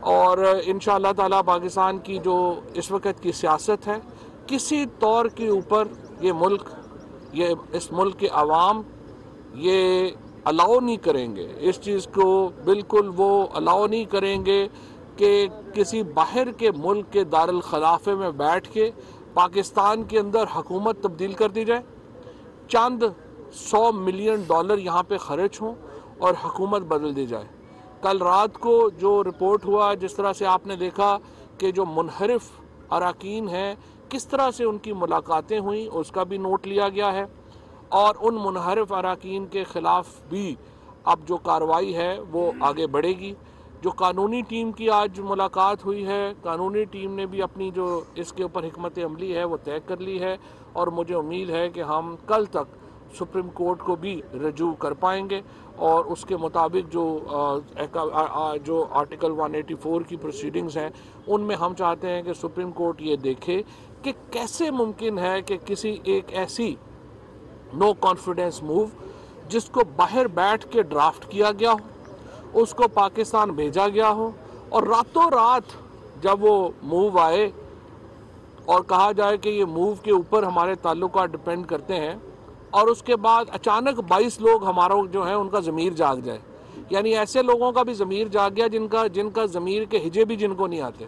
اور इंशाअल्लाह ताला पाकिस्तान की जो इस वक्त की सियासत है, किसी तौर के ऊपर ये इस मुल्क के अवाम ये अलाउ नहीं करेंगे, इस चीज़ को बिल्कुल वो अलाउ नहीं करेंगे कि किसी बाहर के मुल्क के दारुल खिलाफे में बैठ के पाकिस्तान के अंदर हुकूमत तब्दील कर दी जाए, चंद $100 मिलियन यहाँ पे खर्च हों और हुकूमत बदल दी जाए। कल रात को जो रिपोर्ट हुआ, जिस तरह से आपने देखा कि जो मुनहरिफ अरकान हैं किस तरह से उनकी मुलाकातें हुई, उसका भी नोट लिया गया है और उन मुनहरिफ अरकान के ख़िलाफ़ भी अब जो कार्रवाई है वो आगे बढ़ेगी। जो कानूनी टीम की आज मुलाकात हुई है, कानूनी टीम ने भी अपनी जो इसके ऊपर हिकमत अमली है वो तय कर ली है और मुझे उम्मीद है कि हम कल तक सुप्रीम कोर्ट को भी रजू कर पाएंगे और उसके मुताबिक जो आर्टिकल 184 की प्रोसीडिंग्स हैं उनमें हम चाहते हैं कि सुप्रीम कोर्ट ये देखे कि कैसे मुमकिन है कि किसी एक ऐसी नो कॉन्फिडेंस मूव जिसको बाहर बैठ के ड्राफ्ट किया गया हो, उसको पाकिस्तान भेजा गया हो और रातों रात जब वो मूव आए और कहा जाए कि ये मूव के ऊपर हमारे ताल्लुकात डिपेंड करते हैं और उसके बाद अचानक 22 लोग हमारा जो है उनका ज़मीर जाग जाए, यानी ऐसे लोगों का भी ज़मीर जाग गया जिनका ज़मीर के हिजे भी जिनको नहीं आते।